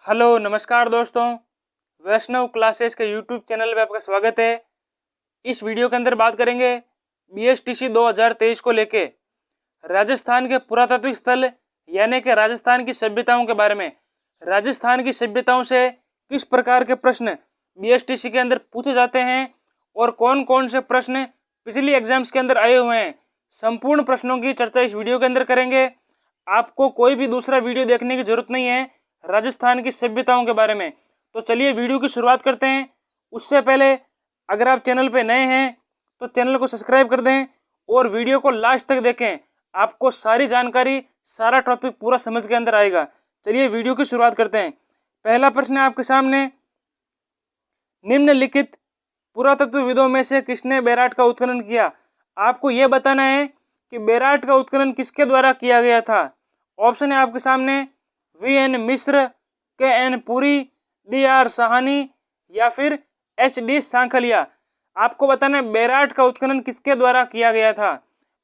Hello नमस्कार दोस्तों, वैष्णव classes के यूट्यूब चैनल में आपका स्वागत है। इस वीडियो के अंदर बात करेंगे बीएसटीसी 2023 को लेके राजस्थान के पुरातात्विक स्थल यानी कि राजस्थान की सभ्यताओं के बारे में। राजस्थान की सभ्यताओं से किस प्रकार के प्रश्न बीएसटीसी के अंदर पूछे जाते हैं और कौन कौन से प्रश्न पिछली एग्जाम्स के अंदर आए हुए हैं, संपूर्ण प्रश्नों की चर्चा इस वीडियो के अंदर करेंगे। आपको कोई भी दूसरा वीडियो देखने की जरूरत नहीं है राजस्थान की सभ्यताओं के बारे में। तो चलिए वीडियो की शुरुआत करते हैं। उससे पहले अगर आप चैनल पे नए हैं तो चैनल को सब्सक्राइब कर दें और वीडियो को लास्ट तक देखें, आपको सारी जानकारी, सारा टॉपिक पूरा समझ के अंदर आएगा। चलिए वीडियो की शुरुआत करते हैं। पहला प्रश्न है आपके सामने, निम्नलिखित पुरातत्वविदों में से किसने बेराट का उत्खनन किया। आपको यह बताना है कि बेराट का उत्खनन किसके द्वारा किया गया था। ऑप्शन है आपके सामने वी.एन. मिश्र, के.एन. पुरी, डी.आर. साहनी या फिर एच.डी. सांखलिया। आपको बताना है बेराट का उत्खनन किसके द्वारा किया गया था।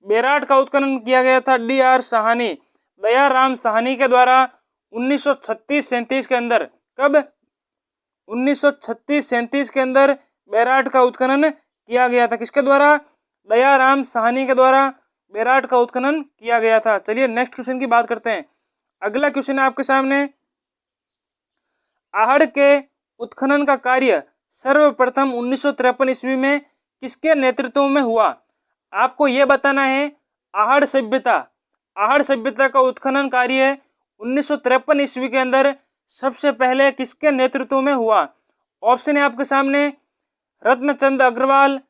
बेराट का उत्खनन किया गया था डी.आर. साहनी, दयाराम साहनी के द्वारा 1936-37 के अंदर। कब? 1936-37 के अंदर बेराट का उत्खनन किया गया था। किसके द्वारा? दयाराम साहनी के द्वारा बेराट का उत्खनन किया गया था। चलिए नेक्स्ट क्वेश्चन की बात करते हैं। अगला क्वेश्चन है आपके सामने, आहड़ के उत्खनन का कार्य सर्वप्रथम 1953 ईस्वी में किसके नेतृत्व में हुआ। आपको यह बताना है आहड़ सभ्यता का उत्खनन कार्य 1953 ईस्वी के अंदर सबसे पहले किसके नेतृत्व में हुआ। ऑप्शन है आपके सामने रत्नचंद अग्रवाल,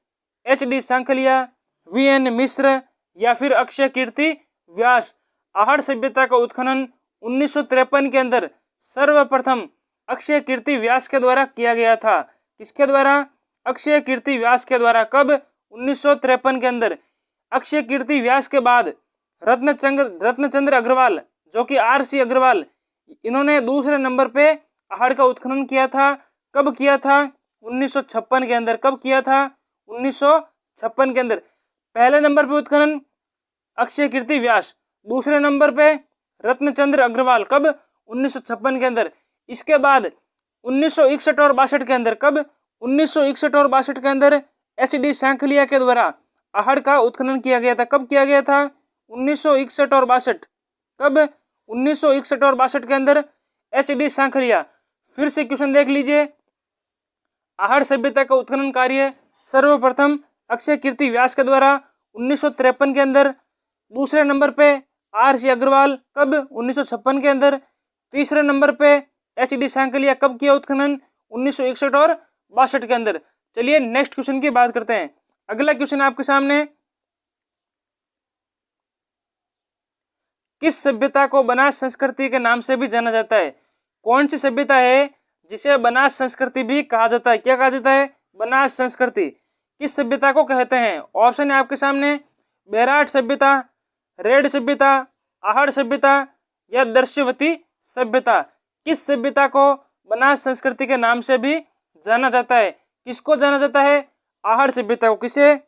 एच.डी. सांखलिया, वी.एन. मिश्र या फिर अक्षय कीर्ति व्यास। आहड़ सभ्यता का उत्खनन 1953 के अंदर सर्वप्रथम अक्षय कीर्ति व्यास के द्वारा किया गया था। किसके द्वारा? अक्षय कीर्ति व्यास के द्वारा। कब? 1953 के अंदर। अक्षय कीर्ति व्यास के बाद रत्नचंद्र अग्रवाल, जो कि आर.सी. अग्रवाल, इन्होंने दूसरे नंबर पे आहड़ का उत्खनन किया था। कब किया था? 1956 के अंदर। कब किया था? 1956 के अंदर। पहले नंबर पे उत्खनन अक्षय कीर्ति व्यास, दूसरे नंबर पे रत्नचंद्र अग्रवाल। कब? 1956 के अंदर। इसके बाद 1961 और 62 के अंदर। कब? 1961 और 62 के अंदर एच.डी. सांखलिया के द्वारा आहड़ का उत्खनन किया गया था। कब किया गया था? 1961 और 62। कब? 1961 और 62 के अंदर एच.डी. सांखलिया। फिर से क्वेश्चन देख लीजिए। आहड़ सभ्यता का उत्खनन कार्य सर्वप्रथम अक्षय कीर्ति व्यास के द्वारा 1953 के अंदर। दूसरे नंबर पे आर.सी. अग्रवाल। कब? 1956 के अंदर। तीसरे नंबर पे एच.डी. सांखलिया। कब किया उत्खनन? 1961 और 62 के अंदर। चलिए नेक्स्ट क्वेश्चन की बात करते हैं। अगला क्वेश्चन आपके सामने, किस सभ्यता को बनास संस्कृति के नाम से भी जाना जाता है। कौन सी सभ्यता है जिसे बनास संस्कृति भी कहा जाता है। क्या कहा जाता है? बनास संस्कृति। किस सभ्यता को कहते हैं? ऑप्शन है आपके सामने बेराट सभ्यता, रेड सभ्यता, आहड़ सभ्यता या दर्शवती सभ्यता। किस सभ्यता को बनास संस्कृति के नाम से भी जाना जाता है? किसको जाना जाता है? आहड़ सभ्यता को। किसे?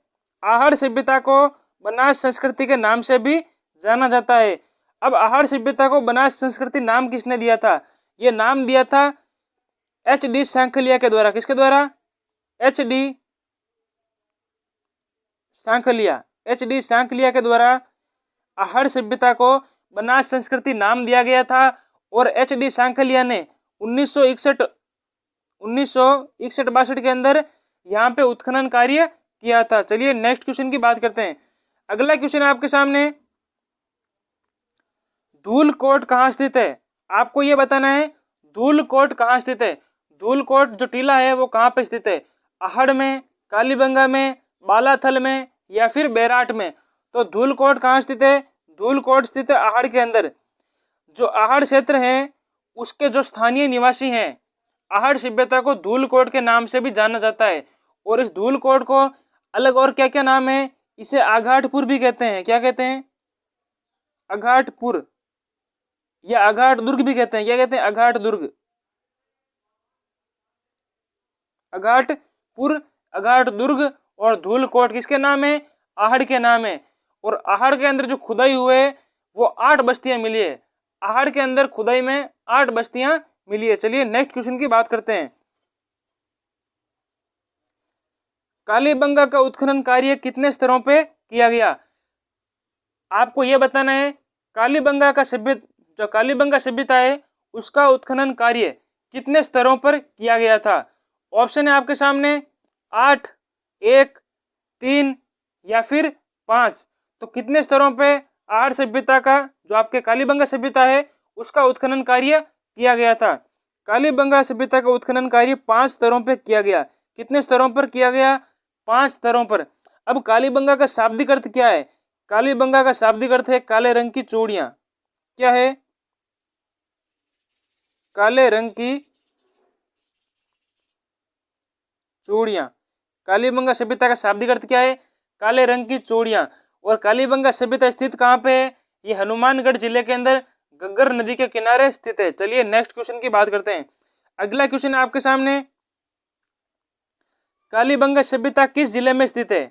आहड़ सभ्यता को बनास संस्कृति के नाम से भी जाना जाता है। अब आहड़ सभ्यता को बनास संस्कृति नाम किसने दिया था? ये नाम दिया था एच.डी. सांखलिया के द्वारा। किसके द्वारा? एच.डी. सांखलिया। एच.डी. सांखलिया के द्वारा आहड़ सभ्यता को बनास संस्कृति नाम दिया गया था और एच.डी. सांखलिया ने 1961-62 के अंदर यहाँ पे उत्खनन कार्य किया था। चलिए नेक्स्ट क्वेश्चन की बात करते हैं। अगला क्वेश्चन है आपके सामने, धूलकोट कहाँ स्थित है। आपको यह बताना है धूलकोट कहाँ स्थित है। धूलकोट जो टीला है वो कहाँ पे स्थित है? आहड़ में, कालीबंगा में, बालाथल में या फिर बेराट में। तो धूलकोट कहाँ स्थित है? धूलकोट स्थित है आहड़ के अंदर। जो आहड़ क्षेत्र है उसके जो स्थानीय निवासी हैं, आहड़ सभ्यता को धूलकोट के नाम से भी जाना जाता है। और इस धूलकोट को अलग और क्या क्या नाम है? इसे आघाटपुर भी कहते हैं। क्या कहते हैं? आघाटपुर या आघाट दुर्ग भी कहते हैं। क्या कहते हैं? आघाट दुर्ग, आघाटपुर, आघाट दुर्ग और धूलकोट किसके नाम है? आहड़ के नाम है। और आहड़ के अंदर जो खुदाई हुए वो 8 बस्तियां मिली है। आहड़ के अंदर खुदाई में 8 बस्तियां मिली है। चलिए नेक्स्ट क्वेश्चन की बात करते हैं। कालीबंगा का उत्खनन कार्य कितने स्तरों पे किया गया? आपको यह बताना है कालीबंगा का जो कालीबंगा सभ्यता है उसका उत्खनन कार्य कितने स्तरों पर किया गया था। ऑप्शन है आपके सामने 8, 1, 3 या फिर 5। तो कितने स्तरों पे आहड़ सभ्यता का जो आपके कालीबंगा सभ्यता है उसका उत्खनन कार्य किया गया था? कालीबंगा सभ्यता का उत्खनन कार्य 5 स्तरों पे किया गया। कितने स्तरों पर किया गया? 5 स्तरों पर। अब कालीबंगा का शाब्दिक अर्थ क्या है? कालीबंगा का शाब्दिक अर्थ है काले रंग की चूड़ियां। क्या है? काले रंग की चूड़ियां। कालीबंगा सभ्यता का शाब्दिक अर्थ क्या है? काले रंग की चूड़ियां। और कालीबंगा सभ्यता स्थित कहाँ पे है? ये हनुमानगढ़ जिले के अंदर घग्गर नदी के किनारे स्थित है। चलिए नेक्स्ट क्वेश्चन की बात करते हैं। अगला क्वेश्चन है आपके सामने, कालीबंगा सभ्यता किस जिले में स्थित है?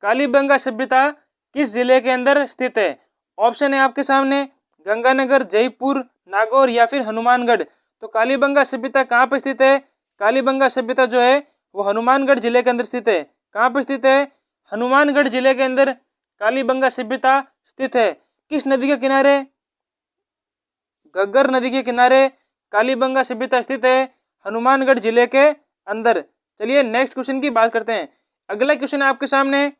कालीबंगा सभ्यता किस जिले के अंदर स्थित है? ऑप्शन है आपके सामने गंगानगर, जयपुर, नागौर या फिर हनुमानगढ़। तो कालीबंगा सभ्यता कहाँ पर स्थित है? कालीबंगा सभ्यता जो है वो हनुमानगढ़ जिले के अंदर स्थित है। कहाँ पर स्थित है? हनुमानगढ़ जिले के अंदर कालीबंगा सभ्यता स्थित है। किस नदी के किनारे? घग्गर नदी के किनारे कालीबंगा सभ्यता स्थित है, हनुमानगढ़ जिले के अंदर। चलिए नेक्स्ट क्वेश्चन की बात करते हैं। अगला क्वेश्चन है आपके सामने,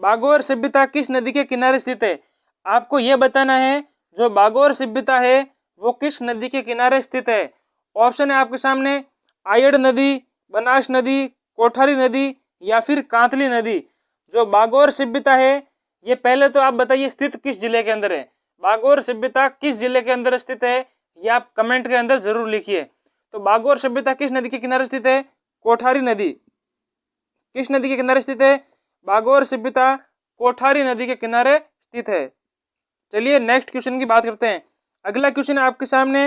बागोर सभ्यता किस नदी के किनारे स्थित है? आपको यह बताना है जो बागोर सभ्यता है वो किस नदी के किनारे स्थित है। ऑप्शन है आपके सामने आयड़ नदी, बनास नदी, कोठारी नदी या फिर कांतली नदी। जो बागोर सभ्यता है ये पहले तो आप बताइए स्थित किस जिले के अंदर है। बागोर सभ्यता किस जिले के अंदर स्थित है ये आप कमेंट के अंदर जरूर लिखिए। तो बागोर सभ्यता किस नदी के किनारे स्थित है? कोठारी नदी। किस नदी के किनारे स्थित है? बागोर सभ्यता कोठारी नदी के किनारे स्थित है। चलिए नेक्स्ट क्वेश्चन की बात करते हैं। अगला क्वेश्चन है आपके सामने,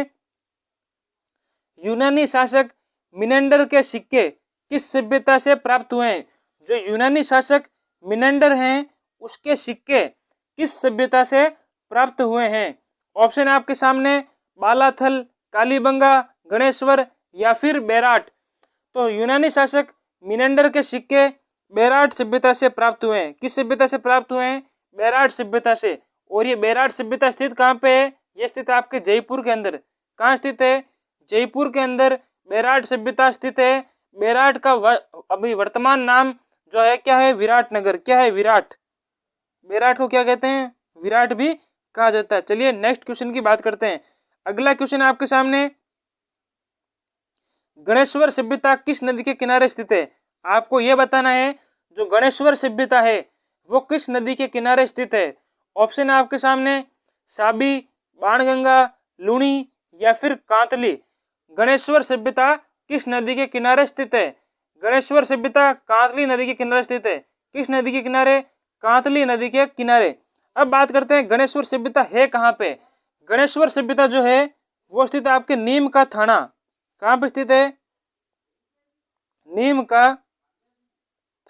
यूनानी शासक मिनेंडर के सिक्के किस सभ्यता से प्राप्त हुए हैं? जो यूनानी शासक मिनेंडर हैं उसके सिक्के किस सभ्यता से प्राप्त हुए हैं? ऑप्शन है आपके सामने बालाथल, कालीबंगा, गणेश्वर या फिर बेराट। तो यूनानी शासक मिनेंडर के सिक्के बेराट सभ्यता से प्राप्त हुए हैं। किस सभ्यता से प्राप्त हुए हैं? बेराट सभ्यता से। और ये बेराट सभ्यता स्थित कहाँ पे है? ये स्थित है आपके जयपुर के अंदर। कहाँ स्थित है? जयपुर के अंदर बेराट सभ्यता स्थित है। बेराट का अभी वर्तमान नाम जो है क्या है? विराटनगर। क्या है? विराट। बेराट को क्या कहते हैं? विराट भी कहा जाता है। चलिए नेक्स्ट क्वेश्चन की बात करते हैं। अगला क्वेश्चन है आपके सामने, गणेश्वर सभ्यता किस नदी के किनारे स्थित है? आपको यह बताना है जो गणेश्वर सभ्यता है वो किस नदी के किनारे स्थित है। ऑप्शन है आपके सामने साबी, बाणगंगा, लूणी या फिर कांतली। गणेश्वर सभ्यता किस नदी के किनारे स्थित है? गणेश्वर सभ्यता कांतली नदी के किनारे स्थित है। किस नदी के किनारे? कांतली नदी के किनारे। अब बात करते हैं गणेश्वर सभ्यता है कहाँ पे। गणेश्वर सभ्यता जो है वो स्थित है आपके नीम का थाना। कहाँ पे स्थित है? नीम का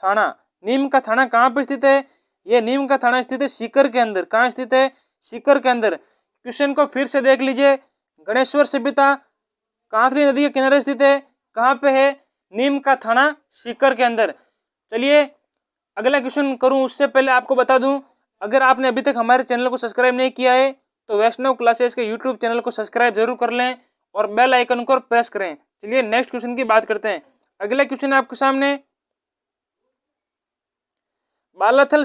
थाना। नीम का थाना कहाँ पे स्थित है? ये नीम का थाना स्थित है सीकर के अंदर। कहाँ स्थित है? सीकर के अंदर। क्वेश्चन को फिर से देख लीजिए, गणेश्वर सभ्यता कांतली नदी के किनारे स्थित है। कहाँ पे है? नीम का थाना, सीकर के अंदर। चलिए अगला क्वेश्चन करूं उससे पहले आपको बता दूं, अगर आपने अभी तक हमारे चैनल को सब्सक्राइब नहीं किया है तो वैष्णव क्लासेस के यूट्यूब चैनल को सब्सक्राइब जरूर कर लें और बेल आइकन को प्रेस करें। चलिए नेक्स्ट क्वेश्चन की बात करते हैं। अगला क्वेश्चन है आपके सामने, बालाथल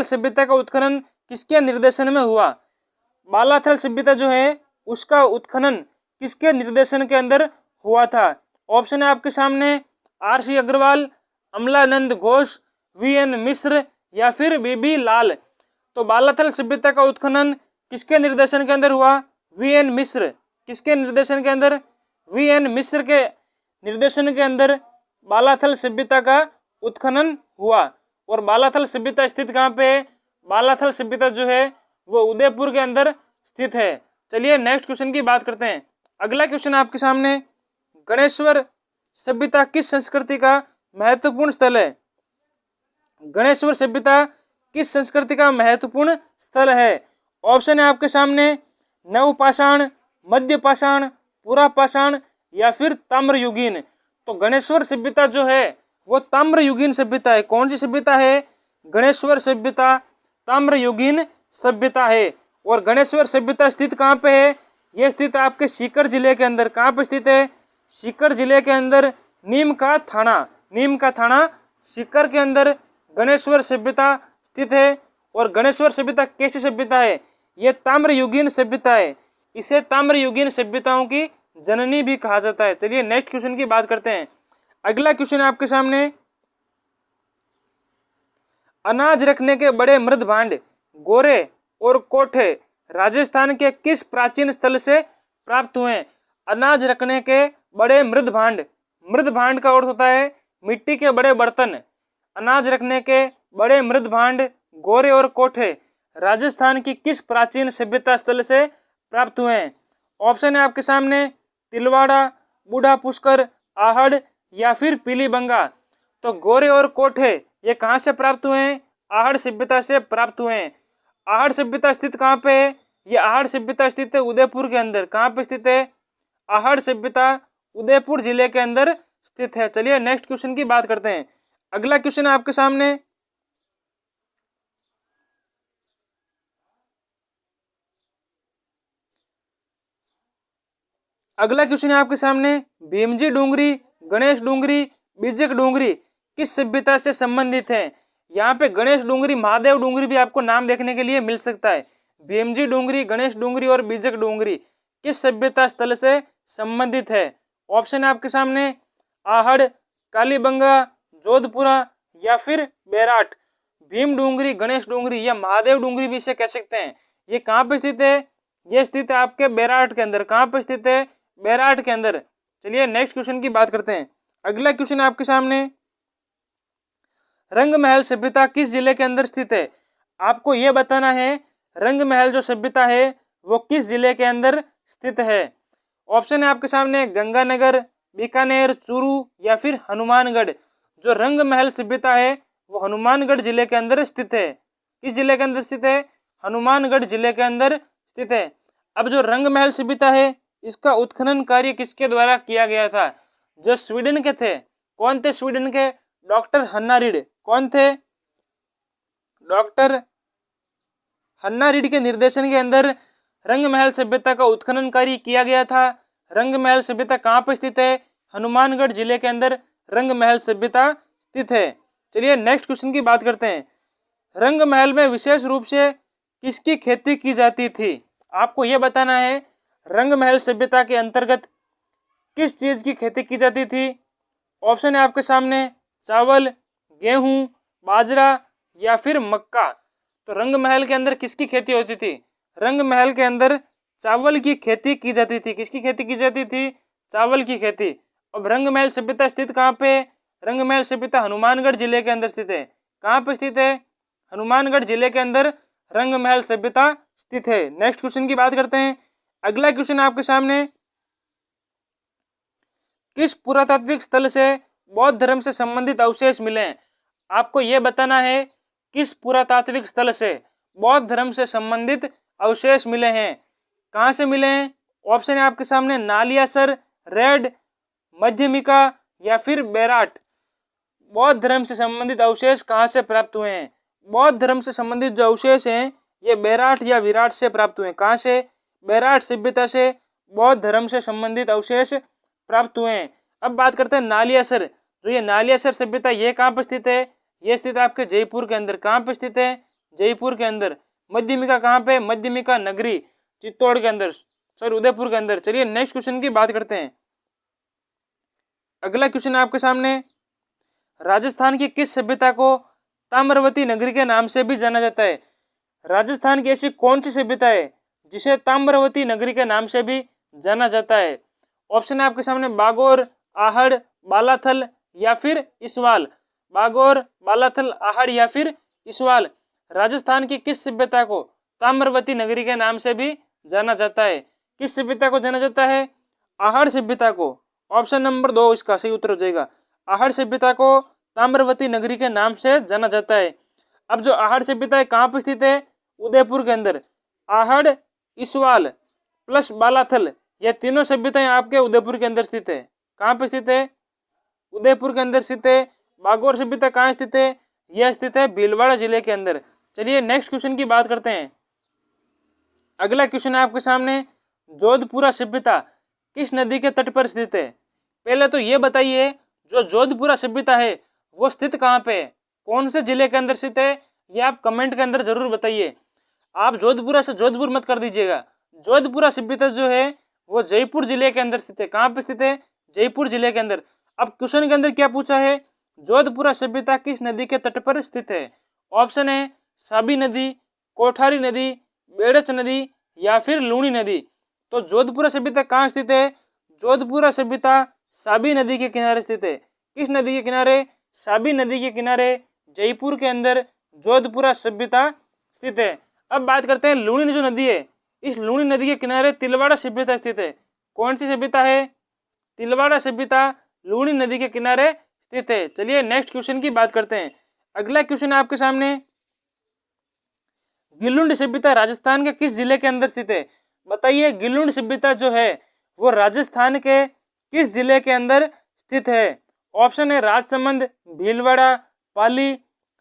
सभ्यता का उत्खनन किसके निर्देशन में हुआ? बालाथल सभ्यता जो है उसका उत्खनन किसके निर्देशन के अंदर हुआ था? ऑप्शन है आपके सामने आर.सी. अग्रवाल, अमलानंद घोष, वी.एन. मिश्र या फिर बी.बी. लाल। तो बालाथल सभ्यता का उत्खनन किसके निर्देशन के अंदर हुआ? वी.एन. मिश्र। किसके निर्देशन के अंदर? वी.एन. मिश्र के निर्देशन के अंदर बालाथल सभ्यता का उत्खनन हुआ। और बालाथल सभ्यता स्थित कहाँ पे है? बालाथल सभ्यता जो है वो उदयपुर के अंदर स्थित है। चलिए नेक्स्ट क्वेश्चन की बात करते हैं। अगला क्वेश्चन आपके सामने, गणेश्वर सभ्यता किस संस्कृति का महत्वपूर्ण स्थल है? गणेश्वर सभ्यता किस संस्कृति का महत्वपूर्ण स्थल है? ऑप्शन है आपके सामने नवपाषाण, मध्यपाषाण, पुरापाषाण या फिर ताम्रयुगीन। तो गणेश्वर सभ्यता जो है वो ताम्रयुगीन सभ्यता है। कौन सी सभ्यता है? गणेश्वर सभ्यता ताम्रयुगीन सभ्यता है। और गणेश्वर सभ्यता स्थित कहाँ पे है? ये स्थित आपके सीकर जिले के अंदर। कहाँ पे स्थित है? सीकर जिले के अंदर नीम का थाना सीकर के अंदर गणेश्वर सभ्यता स्थित है। और गणेश्वर सभ्यता कैसी सभ्यता है? ये ताम्रयुगीन सभ्यता है। इसे ताम्रयुगीन सभ्यताओं की जननी भी कहा जाता है। चलिए नेक्स्ट क्वेश्चन की बात करते हैं। अगला क्वेश्चन है आपके सामने, अनाज रखने के बड़े मृद भांड गोरे और कोठे राजस्थान के किस प्राचीन स्थल से प्राप्त हुए? अनाज रखने के बड़े मृद भांड का अर्थ होता है मिट्टी के बड़े बर्तन। अनाज रखने के बड़े मृद भांड गोरे और कोठे राजस्थान की किस प्राचीन सभ्यता स्थल से प्राप्त हुए हैं? ऑप्शन है आपके सामने तिलवाड़ा, बूढ़ा पुष्कर, आहड़ या फिर पीलीबंगा। तो गोरे और कोठे ये कहाँ से प्राप्त हुए हैं? आहड़ सभ्यता से प्राप्त हुए हैं। आहड़ सभ्यता स्थित कहाँ पे है? ये आहड़ सभ्यता स्थित है उदयपुर के अंदर। कहाँ पे स्थित है? आहड़ सभ्यता उदयपुर जिले के अंदर स्थित है। चलिए नेक्स्ट क्वेश्चन की बात करते हैं। अगला क्वेश्चन है आपके सामने, भीमजी डूंगरी, गणेश डूंगरी, बीजक डूंगरी किस सभ्यता से संबंधित है? यहाँ पे गणेश डूंगरी, महादेव डूंगरी भी आपको नाम देखने के लिए मिल सकता है। भीमजी डूंगरी, गणेश डूंगरी और बीजक डूंगरी किस सभ्यता स्थल से संबंधित है? ऑप्शन है आपके सामने आहड़, कालीबंगा, जोधपुरा या फिर बेराट। भीम डूंगरी, गणेश डूंगरी या महादेव डूंगरी भी इसे कह सकते हैं। ये कहाँ पे स्थित है? ये स्थित है आपके बेराट के अंदर। कहाँ पे स्थित है? बेराट के अंदर। चलिए नेक्स्ट क्वेश्चन की बात करते हैं। अगला क्वेश्चन आपके सामने, रंग महल सभ्यता किस जिले के अंदर स्थित है? आपको यह बताना है रंग महल जो सभ्यता है वो किस जिले के अंदर स्थित है। ऑप्शन है आपके सामने गंगानगर, बीकानेर, चूरू या फिर हनुमानगढ़। जो रंग महल सभ्यता है वो हनुमानगढ़ जिले के अंदर स्थित है। किस जिले के अंदर स्थित है? हनुमानगढ़ जिले के अंदर स्थित है। अब जो रंग महल सभ्यता है इसका उत्खनन कार्य किसके द्वारा किया गया था? जो स्वीडन के थे। कौन थे स्वीडन के? डॉक्टर हन्ना रीड। कौन थे? डॉक्टर हन्ना रीड के निर्देशन के अंदर रंग महल सभ्यता का उत्खनन कार्य किया गया था। रंग महल सभ्यता कहाँ पर स्थित है? हनुमानगढ़ जिले के अंदर रंग महल सभ्यता स्थित है। चलिए नेक्स्ट क्वेश्चन की बात करते हैं। रंग महल में विशेष रूप से किसकी खेती की जाती थी? आपको यह बताना है रंग महल सभ्यता के अंतर्गत किस चीज की खेती की जाती थी। ऑप्शन है आपके सामने चावल, गेहूं, बाजरा या फिर मक्का। तो रंग महल के अंदर किसकी खेती होती थी? रंग महल के अंदर चावल की खेती की जाती थी। किसकी खेती की जाती थी? चावल की खेती। अब रंग महल सभ्यता स्थित कहाँ पे? रंग महल सभ्यता हनुमानगढ़ जिले के अंदर स्थित है। कहाँ पे स्थित है? हनुमानगढ़ जिले के अंदर रंग महल सभ्यता स्थित है। नेक्स्ट क्वेश्चन की बात करते हैं। अगला क्वेश्चन आपके सामने, किस पुरातात्विक स्थल से बौद्ध धर्म से संबंधित अवशेष मिले हैं? आपको यह बताना है किस पुरातात्विक स्थल से बौद्ध धर्म से संबंधित अवशेष मिले हैं। कहाँ से मिले हैं? ऑप्शन है आपके सामने नालियासर, रेड, मध्यमिका या फिर बेराट। बौद्ध धर्म से संबंधित अवशेष कहाँ से प्राप्त हुए हैं? बौद्ध धर्म से संबंधित जो अवशेष हैं ये बेराट या विराट से प्राप्त हुए हैं। कहाँ से? बेराट सभ्यता से बौद्ध धर्म से संबंधित अवशेष प्राप्त हुए हैं। अब बात करते हैं नालियासर। जो ये नालियासर सभ्यता ये कहाँ पर स्थित है? ये स्थित है आपके जयपुर के अंदर। कहाँ पर स्थित है? जयपुर के अंदर। मध्यमिका कहाँ पे? मध्यमिका नगरी चित्तौड़ के अंदर, सॉरी उदयपुर के अंदर। चलिए नेक्स्ट क्वेश्चन की बात करते हैं। अगला क्वेश्चन आपके सामने, राजस्थान की किस सभ्यता को ताम्रवती नगरी के नाम से भी जाना जाता है? राजस्थान की ऐसी कौन सी सभ्यता है जिसे ताम्रवती नगरी के नाम से भी जाना जाता है? ऑप्शन है आपके सामने बागोर, आहड़, बालाथल या फिर इसवाल। बागोर, बालाथल, आहड़ या फिर इसवाल। राजस्थान की किस सभ्यता को ताम्रवती नगरी के नाम से भी जाना जाता है? किस सभ्यता को जाना जाता है? आहड़ सभ्यता को। ऑप्शन नंबर 2 इसका सही उत्तर हो जाएगा। आहड़ सभ्यता को ताम्रवती नगरी के नाम से जाना जाता है। अब जो आहड़ सभ्यता है कहाँ पर स्थित है? उदयपुर के अंदर। आहड़, ईसवाल प्लस बालाथल, यह तीनों सभ्यताएं आपके उदयपुर के अंदर स्थित है। कहाँ पे स्थित है? उदयपुर के अंदर स्थित है। बागोर सभ्यता कहाँ स्थित है? यह स्थित है भीलवाड़ा जिले के अंदर। चलिए नेक्स्ट क्वेश्चन की बात करते हैं। अगला क्वेश्चन है आपके सामने, जोधपुरा सभ्यता किस नदी के तट पर स्थित है? पहले तो ये बताइए, जो जोधपुरा सभ्यता है वो स्थित कहाँ पे है, कौन से जिले के अंदर स्थित है, ये आप कमेंट के अंदर जरूर बताइए। आप जोधपुरा से जोधपुर मत कर दीजिएगा। जोधपुरा सभ्यता जो है वो जयपुर जिले के अंदर स्थित है। कहाँ पे स्थित है? जयपुर जिले के अंदर। अब क्वेश्चन के अंदर क्या पूछा है? जोधपुरा सभ्यता किस नदी के तट पर स्थित है? ऑप्शन है साबी नदी, कोठारी नदी, बेड़च नदी या फिर लूणी नदी। तो जोधपुरा सभ्यता कहाँ स्थित है? जोधपुरा सभ्यता साबी नदी के किनारे स्थित है। किस नदी के किनारे? साबी नदी के किनारे जयपुर के अंदर जोधपुरा सभ्यता स्थित है। अब बात करते हैं लूणी जो नदी है, इस लूणी नदी के किनारे तिलवाड़ा सभ्यता स्थित है। कौन सी सभ्यता है? तिलवाड़ा सभ्यता लूणी नदी के किनारे स्थित है। चलिए नेक्स्ट क्वेश्चन की बात करते हैं। अगला क्वेश्चन है आपके सामने, गिलुंड सभ्यता राजस्थान के किस जिले के अंदर स्थित है? बताइए, गिलुंड सभ्यता जो है वो राजस्थान के किस जिले के अंदर स्थित है? ऑप्शन है राजसमंद, भीलवाड़ा, पाली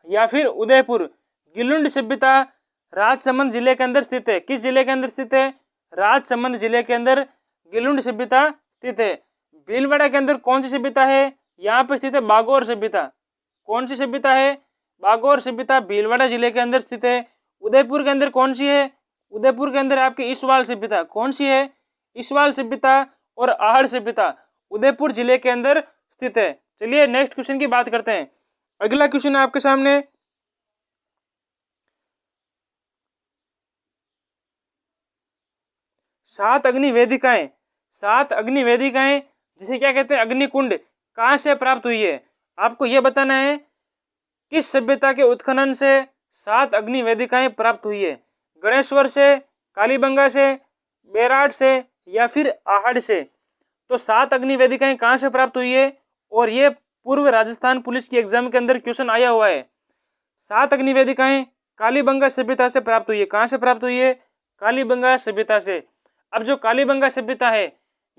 या फिर उदयपुर। गिलुंड सभ्यता राजसमंद जिले के अंदर स्थित है। किस जिले के अंदर स्थित है? राजसमंद जिले के अंदर गिलुंड सभ्यता स्थित है। भीलवाड़ा के अंदर कौन सी सभ्यता है? यहाँ पे स्थित है बागोर सभ्यता। कौन सी सभ्यता है? बागोर सभ्यता भीलवाड़ा जिले के अंदर स्थित है। उदयपुर के अंदर कौन सी है? उदयपुर के अंदर आपकी ईसवाल सभ्यता। कौन सी है? ईसवाल सभ्यता और आहड़ सभ्यता उदयपुर जिले के अंदर स्थित है। चलिए नेक्स्ट क्वेश्चन की बात करते हैं। अगला क्वेश्चन है आपके सामने, सात अग्नि वेदिकाएं, सात अग्नि वेदिकाएं जिसे क्या कहते हैं अग्निकुंड, कहाँ से प्राप्त हुई है? आपको यह बताना है किस सभ्यता के उत्खनन से सात अग्नि वेदिकाएं प्राप्त हुई है। गणेश्वर से, कालीबंगा से, बेराट से या फिर आहड़ से। तो सात अग्नि वेदिकाएं कहाँ से प्राप्त हुई है? और ये पूर्व राजस्थान पुलिस की एग्जाम के अंदर क्वेश्चन आया हुआ है। सात अग्नि वेदिकाएं कालीबंगा सभ्यता से प्राप्त हुई है। कहाँ से प्राप्त हुई है? कालीबंगा सभ्यता से। अब जो कालीबंगा सभ्यता है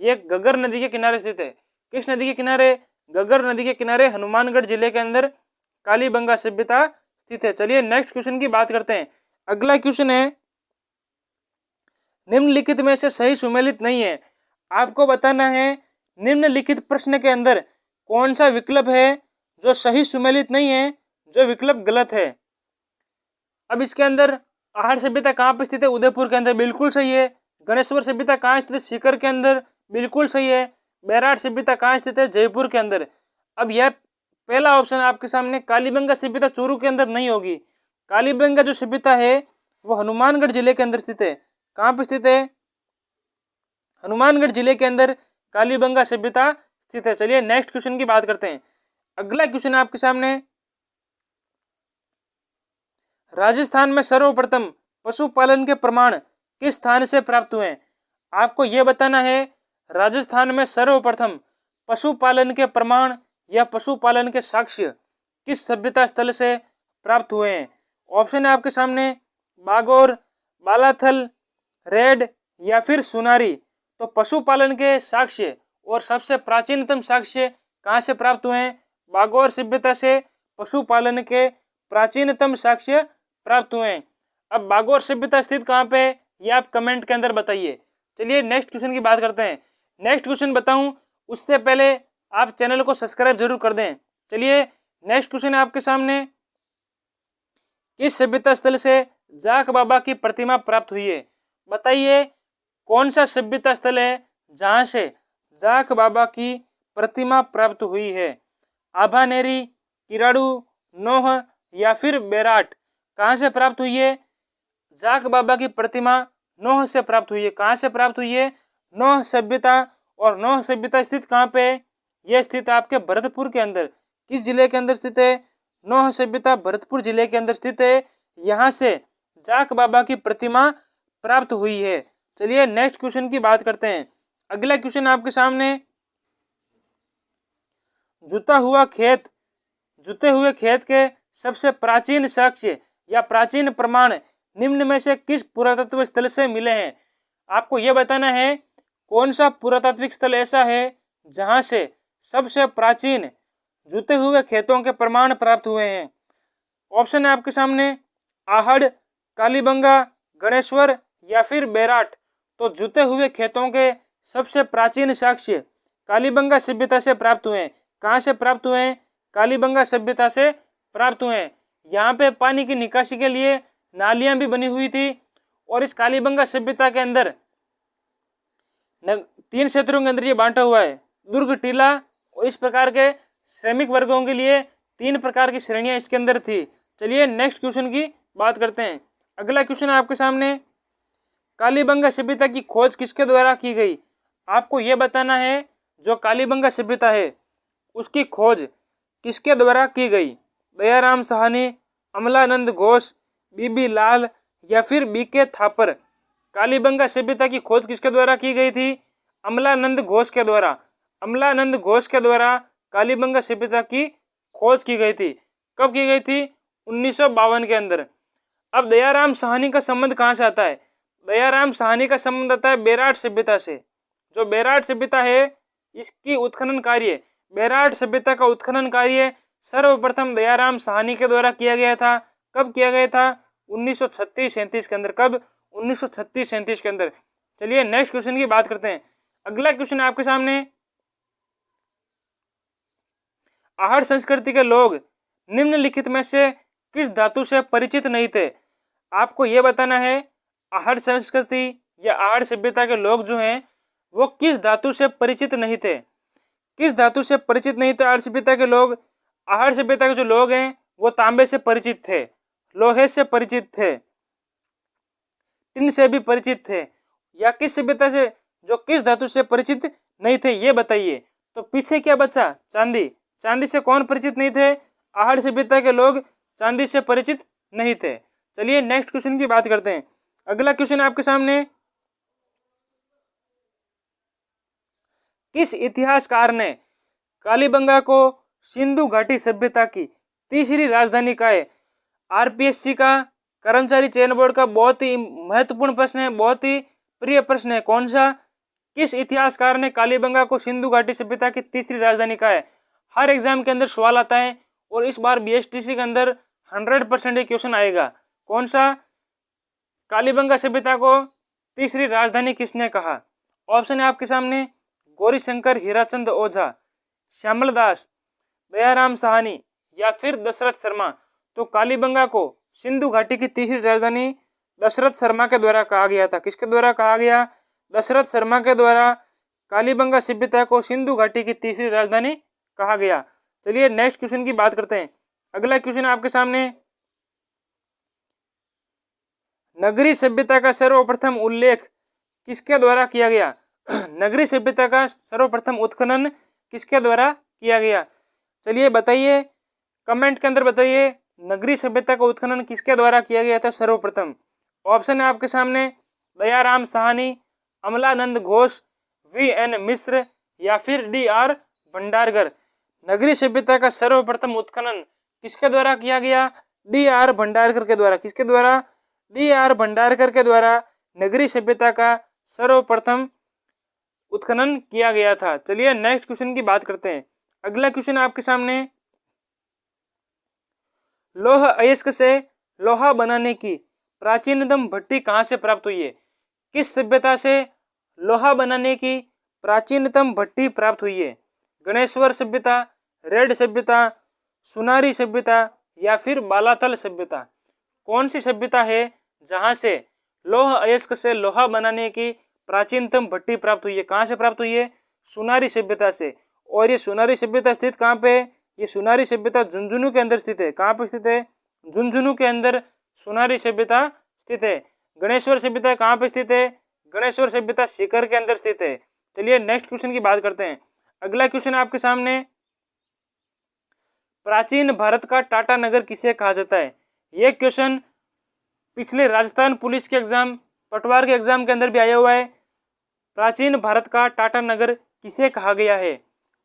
ये घग्गर नदी के किनारे स्थित है। किस नदी के किनारे? घग्गर नदी के किनारे हनुमानगढ़ जिले के अंदर कालीबंगा सभ्यता स्थित है। चलिए नेक्स्ट क्वेश्चन की बात करते हैं। अगला क्वेश्चन है, निम्नलिखित में से सही सुमेलित नहीं है। आपको बताना है निम्नलिखित प्रश्न के अंदर कौन सा विकल्प है जो सही सुमेलित नहीं है, जो विकल्प गलत है। अब इसके अंदर आहड़ सभ्यता कहाँ पे स्थित है? उदयपुर के अंदर, बिल्कुल सही है। गणेश्वर सभ्यता कहाँ स्थित है? सीकर के अंदर, बिल्कुल सही है। बेराट सभ्यता कहाँ स्थित है? जयपुर के अंदर। अब यह पहला ऑप्शन आपके सामने, कालीबंगा सभ्यता चूरू के अंदर नहीं होगी। कालीबंगा जो सभ्यता है वो हनुमानगढ़ जिले के अंदर स्थित है। कहाँ पे स्थित है? हनुमानगढ़ जिले के अंदर कालीबंगा सभ्यता स्थित है। चलिए नेक्स्ट क्वेश्चन की बात करते हैं। अगला क्वेश्चन है आपके सामने, राजस्थान में सर्वप्रथम पशुपालन के प्रमाण किस स्थान से प्राप्त हुए? आपको यह बताना है राजस्थान में सर्वप्रथम पशुपालन के प्रमाण या पशुपालन के साक्ष्य किस सभ्यता स्थल से प्राप्त हुए हैं। ऑप्शन है आपके सामने बागोर, बालाथल, रेड या फिर सुनारी। तो पशुपालन के साक्ष्य और सबसे प्राचीनतम साक्ष्य कहाँ से प्राप्त हुए हैं? बागोर सभ्यता से पशुपालन के प्राचीनतम साक्ष्य प्राप्त हुए हैं। अब बागोर सभ्यता स्थित कहाँ पे है ये आप कमेंट के अंदर बताइए। चलिए नेक्स्ट क्वेश्चन की बात करते हैं। नेक्स्ट क्वेश्चन बताऊं उससे पहले आप चैनल को सब्सक्राइब जरूर कर दें। चलिए नेक्स्ट क्वेश्चन है आपके सामने, किस सभ्यता स्थल से जाख बाबा की प्रतिमा प्राप्त हुई है? बताइए कौन सा सभ्यता स्थल है जहां से जाख बाबा की प्रतिमा प्राप्त हुई है? आभानेरी, किराड़ू, नोह या फिर बेराट। कहां से प्राप्त हुई है? जाख बाबा की प्रतिमा नोह से प्राप्त हुई है। कहां से प्राप्त हुई है? नोह सभ्यता। और नोह सभ्यता स्थित कहां पे है? यह स्थित आपके भरतपुर के अंदर। किस जिले के अंदर स्थित है? नोह सभ्यता भरतपुर जिले के अंदर स्थित है। यहाँ से जाख बाबा की प्रतिमा प्राप्त हुई है। चलिए नेक्स्ट क्वेश्चन की बात करते हैं। अगला क्वेश्चन आपके सामने, जुता हुआ खेत, जुते हुए खेत के सबसे प्राचीन साक्ष्य या प्राचीन प्रमाण निम्न में से किस पुरातत्व स्थल से मिले हैं? आपको यह बताना है कौन सा पुरातात्विक स्थल ऐसा है जहां से सबसे प्राचीन जुते हुए खेतों के प्रमाण प्राप्त हुए हैं। ऑप्शन है आपके सामने आहड़, कालीबंगा, गणेश्वर या फिर बेराट। तो जुते हुए खेतों के सबसे प्राचीन साक्ष्य कालीबंगा सभ्यता से प्राप्त हुए हैं। कहाँ से प्राप्त हुए हैं? कालीबंगा सभ्यता से प्राप्त हुए हैं। यहाँ पे पानी की निकासी के लिए नालियां भी बनी हुई थी और इस कालीबंगा सभ्यता के अंदर 3 क्षेत्रों के अंदर ये बांटा हुआ है, दुर्ग, टीला और इस प्रकार के श्रमिक वर्गों के लिए 3 प्रकार की श्रेणियां इसके अंदर थी। चलिए नेक्स्ट क्वेश्चन की बात करते हैं। अगला क्वेश्चन है आपके सामने, कालीबंगा सभ्यता की खोज किसके द्वारा की गई? आपको यह बताना है जो कालीबंगा सभ्यता है उसकी खोज किसके द्वारा की गई? दयाराम साहनी, अमलानंद घोष, बीबी लाल या फिर बीके थापर। कालीबंगा सभ्यता की खोज किसके द्वारा की गई थी? अमलानंद घोष के द्वारा। अमलानंद घोष के द्वारा कालीबंगा सभ्यता की खोज की गई थी। कब की गई थी? 1952 के अंदर। अब दयाराम साहनी का संबंध कहाँ से आता है? दयाराम साहनी का संबंध आता है बेराट सभ्यता से। जो बेराट सभ्यता है इसकी उत्खनन कार्य, बेराट सभ्यता का उत्खनन कार्य सर्वप्रथम दयाराम साहनी के द्वारा किया गया था। कब किया गया था? 1936-37 के अंदर। कब? 1936-37 के अंदर। चलिए नेक्स्ट क्वेश्चन की बात करते हैं। अगला क्वेश्चन है आपके सामने, आहड़ संस्कृति के लोग निम्नलिखित में से किस धातु से परिचित नहीं थे? आपको यह बताना है आहड़ संस्कृति या आहड़ सभ्यता के लोग जो हैं वो किस धातु से परिचित नहीं थे? किस धातु से परिचित नहीं थे आहड़ सभ्यता के लोग? आहड़ सभ्यता के जो लोग हैं वो तांबे से परिचित थे, लोहे से परिचित थे, टिन से भी परिचित थे। या किस सभ्यता से, जो किस धातु से परिचित नहीं थे ये बताइए। तो पीछे क्या बचा? चांदी। चांदी से कौन परिचित नहीं थे? आहड़ सभ्यता के लोग चांदी से परिचित नहीं थे। चलिए नेक्स्ट क्वेश्चन की बात करते हैं। अगला क्वेश्चन आपके सामने, किस इतिहासकार ने कालीबंगा को सिंधु घाटी सभ्यता की तीसरी राजधानी कहा है? आरपीएससी का, कर्मचारी चयन बोर्ड का बहुत ही महत्वपूर्ण प्रश्न है, बहुत ही प्रिय प्रश्न है। कौन सा? किस इतिहासकार ने कालीबंगा को सिंधु घाटी सभ्यता की तीसरी राजधानी कहा है? हर एग्जाम के अंदर सवाल आता है और इस बार बीएसटीसी के अंदर 100% ये क्वेश्चन आएगा। कौन सा? कालीबंगा सभ्यता को तीसरी राजधानी किसने कहा? ऑप्शन है आपके सामने गौरीशंकर हीराचंद ओझा, श्यामल दास, दयाराम साहनी या फिर दशरथ शर्मा। तो कालीबंगा को सिंधु घाटी की तीसरी राजधानी दशरथ शर्मा के द्वारा कहा गया था। किसके द्वारा कहा गया? दशरथ शर्मा के द्वारा कालीबंगा सभ्यता को सिंधु घाटी की तीसरी राजधानी कहा गया। चलिए नेक्स्ट क्वेश्चन की बात करते हैं। अगला क्वेश्चन आपके सामने, नगरी सभ्यता का सर्वप्रथम उल्लेख किसके द्वारा किया गया? नगरी सभ्यता का सर्वप्रथम उत्खनन किसके द्वारा किया गया? चलिए बताइए, कमेंट के अंदर बताइए नगरी सभ्यता का उत्खनन किसके द्वारा किया गया था सर्वप्रथम? ऑप्शन है आपके सामने दयाराम साहनी, अमलानंद घोष, वी.एन. मिश्र या फिर डी.आर. भंडारकर। नगरी सभ्यता का सर्वप्रथम उत्खनन किसके द्वारा किया गया? डी.आर. भंडारकर के द्वारा। किसके द्वारा? डी.आर. भंडारकर के द्वारा नगरी सभ्यता का सर्वप्रथम उत्खनन किया गया था। चलिए नेक्स्ट क्वेश्चन की बात करते हैं। अगला क्वेश्चन आपके सामने, लौह अयस्क से लोहा बनाने की प्राचीनतम भट्टी कहाँ से प्राप्त हुई है? किस सभ्यता से लोहा बनाने की प्राचीनतम भट्टी प्राप्त हुई है? गणेश्वर सभ्यता, रेड सभ्यता, सुनारी सभ्यता या फिर बालातल सभ्यता। कौन सी सभ्यता है जहां से लौह अयस्क से लोहा बनाने की प्राचीनतम भट्टी प्राप्त हुई है? कहाँ से प्राप्त हुई है? सुनारी सभ्यता से। और ये सुनारी सभ्यता स्थित कहाँ पे है? ये सुनारी सभ्यता झुंझुनू के अंदर स्थित है। कहाँ पे स्थित है? झुंझुनू के अंदर सुनारी सभ्यता स्थित है। गणेश्वर सभ्यता कहाँ पे स्थित है? गणेश्वर सभ्यता सीकर के अंदर स्थित है। चलिए नेक्स्ट क्वेश्चन की बात करते हैं। अगला क्वेश्चन आपके सामने, प्राचीन भारत का टाटा नगर किसे कहा जाता है? यह क्वेश्चन पिछले राजस्थान पुलिस के एग्जाम, पटवार के एग्जाम के अंदर भी आया हुआ है। प्राचीन भारत का टाटा नगर किसे कहा गया है?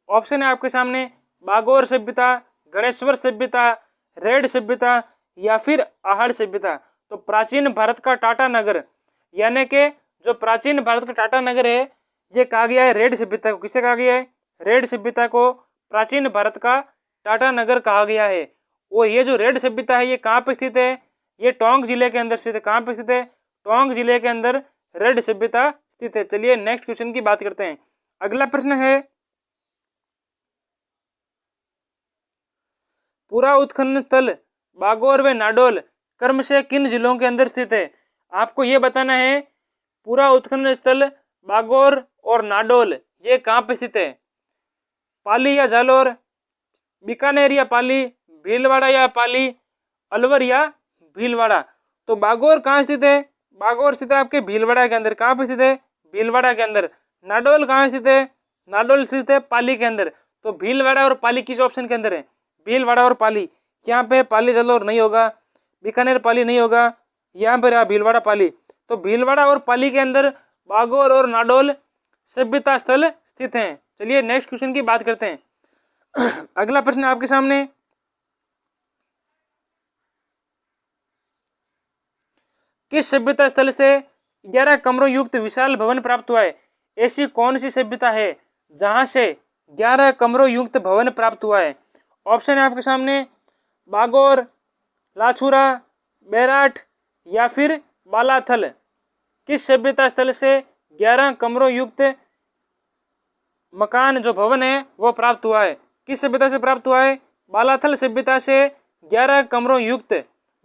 ऑप्शन है आपके सामने बागोर सभ्यता, गणेश्वर सभ्यता, रेड सभ्यता या फिर आहड़ सभ्यता। तो प्राचीन भारत का टाटा नगर, यानी कि जो प्राचीन भारत का टाटा नगर है ये कहा गया है रेड सभ्यता को। किसे कहा गया है? रेड सभ्यता को प्राचीन भारत का टाटा नगर कहा गया है। और ये जो रेड सभ्यता है ये कहाँ पे स्थित है? ये टोंक जिले के अंदर स्थित है। कहाँ पे स्थित है? टोंक जिले के अंदर रेड सभ्यता स्थित है। चलिए नेक्स्ट क्वेश्चन की बात करते हैं। अगला प्रश्न है, पूरा उत्खनन स्थल बागोर व नाडोल क्रम से किन जिलों के अंदर स्थित है? आपको ये बताना है पूरा उत्खनन स्थल बागोर और नाडोल ये कहाँ पे स्थित है? पाली या जालोर, बीकानेर या पाली, भीलवाड़ा या पाली, अलवर या भीलवाड़ा। तो बागोर कहाँ स्थित है? बागोर स्थित है आपके भीलवाड़ा के अंदर। कहाँ पे स्थित है? भीलवाड़ा के अंदर। नाडोल कहाँ स्थित है? नाडोल स्थित है पाली के अंदर। तो भीलवाड़ा और पाली किस ऑप्शन के अंदर है? भीलवाड़ा और पाली। यहाँ पे पाली जालोर नहीं होगा, बीकानेर पाली नहीं होगा, यहाँ पर भीलवाड़ा पाली। तो भीलवाड़ा और पाली के अंदर बागोर और नाडोल सभ्यता स्थल स्थित हैं। चलिए नेक्स्ट क्वेश्चन की बात करते हैं। अगला प्रश्न आपके सामने, किस सभ्यता स्थल से 11 कमरों युक्त विशाल भवन प्राप्त हुआ है? ऐसी कौन सी सभ्यता है जहां से 11 कमरों युक्त भवन प्राप्त हुआ है? ऑप्शन है आपके सामने, बागोर, लाछुरा, बेराट या फिर बालाथल। किस सभ्यता स्थल से 11 कमरों युक्त मकान जो भवन है वो प्राप्त हुआ है? किस सभ्यता से प्राप्त हुआ है? बालाथल सभ्यता से 11 कमरों युक्त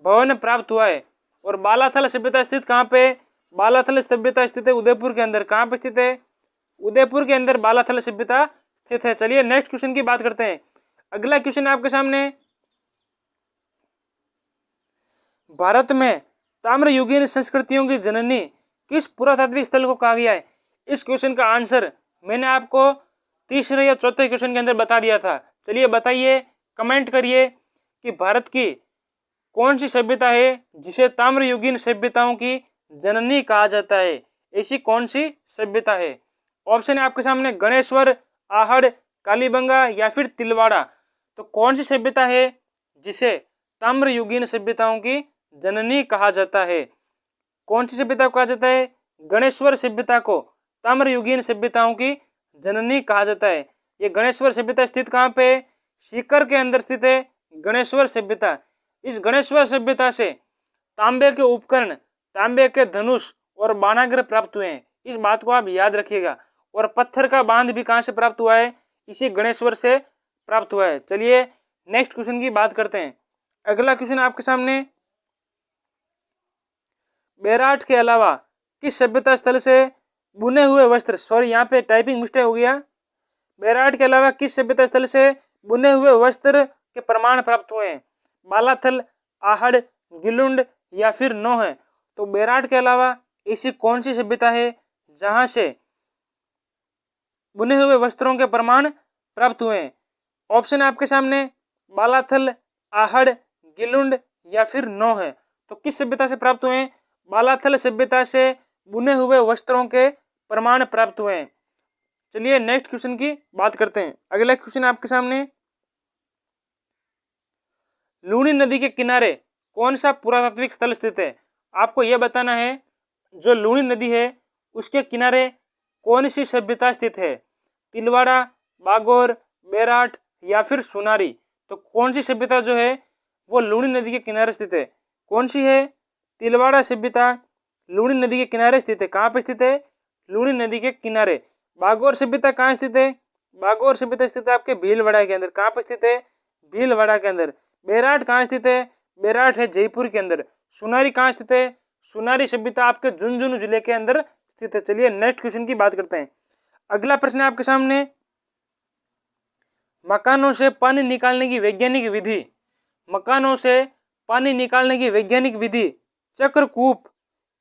भवन प्राप्त हुआ है। और बालाथल सभ्यता स्थित कहाँ पे? बालाथल सभ्यता स्थित है उदयपुर के अंदर। कहाँ पे स्थित है? उदयपुर के अंदर बालाथल सभ्यता स्थित है। चलिए नेक्स्ट क्वेश्चन की बात करते हैं। अगला क्वेश्चन आपके सामने, भारत में ताम्रयुगीन संस्कृतियों की जननी किस पुरातात्विक स्थल को कहा गया है? इस क्वेश्चन का आंसर मैंने आपको तीसरे या चौथे क्वेश्चन के अंदर बता दिया था। चलिए बताइए, कमेंट करिए कि भारत की कौन सी सभ्यता है जिसे ताम्रयुगीन सभ्यताओं की जननी कहा जाता है? ऐसी कौन सी सभ्यता है? ऑप्शन है आपके सामने, गणेश्वर, आहड़, कालीबंगा या फिर तिलवाड़ा। तो कौन सी सभ्यता है जिसे ताम्रयुगीन सभ्यताओं की जननी कहा जाता है? कौन सी सभ्यता को कहा जाता है? गणेश्वर सभ्यता को ताम्रयुगीन सभ्यताओं की जननी कहा जाता है। ये गणेश्वर सभ्यता स्थित कहाँ पे? सीकर के अंदर स्थित है गणेश्वर सभ्यता। इस गणेश्वर सभ्यता से तांबे के उपकरण, तांबे के धनुष और बाणाग्र प्राप्त हुए हैं। इस बात को आप याद रखिएगा। और पत्थर का बांध भी कहाँ से प्राप्त हुआ है? इसी गणेश्वर से प्राप्त हुआ है। चलिए नेक्स्ट क्वेश्चन की बात करते हैं। अगला क्वेश्चन आपके सामने, बेराट के अलावा किस सभ्यता स्थल से बुने हुए वस्त्र, सॉरी यहाँ पे टाइपिंग मिस्टेक हो गया, बेराट के अलावा किस सभ्यता स्थल से बुने हुए वस्त्र के प्रमाण प्राप्त हुए हैं? बालाथल, आहड़, गिलुंड या फिर नौह। तो बेराट के अलावा ऐसी कौन सी सभ्यता है जहां से बुने हुए वस्त्रों के प्रमाण प्राप्त हुए हैं? ऑप्शन है आपके सामने, बालाथल, आहड़, गिलुंड या फिर नौह। तो किस सभ्यता से प्राप्त हुए हैं? बालाथल सभ्यता से बुने हुए वस्त्रों के प्रमाण प्राप्त हुए हैं। चलिए नेक्स्ट क्वेश्चन की बात करते हैं। अगला क्वेश्चन आपके सामने, लूनी नदी के किनारे कौन सा पुरातात्विक स्थल स्थित है? आपको यह बताना है जो लूनी नदी है उसके किनारे कौन सी सभ्यता स्थित है? तिलवाड़ा, बागोर, बेराट या फिर सुनारी। तो कौन सी सभ्यता जो है वो लूनी नदी के किनारे स्थित है? कौन सी है? तिलवाड़ा सभ्यता लूनी नदी के किनारे स्थित है। कहाँ पे स्थित है? लूनी नदी के किनारे। बागोर सभ्यता कहाँ स्थित है? बागोर सभ्यता स्थित है आपके भीलवाड़ा के अंदर। कहाँ पे स्थित है? भीलवाड़ा के अंदर। बेराट कहाँ स्थित है? बेराट है जयपुर के अंदर। सुनारी कहाँ स्थित है? सुनारी सभ्यता आपके झुंझुनू जिले के अंदर स्थित है। चलिए नेक्स्ट क्वेश्चन की बात करते हैं। अगला प्रश्न है आपके सामने, मकानों से पानी निकालने की वैज्ञानिक विधि, मकानों से पानी निकालने की वैज्ञानिक विधि चक्रकूप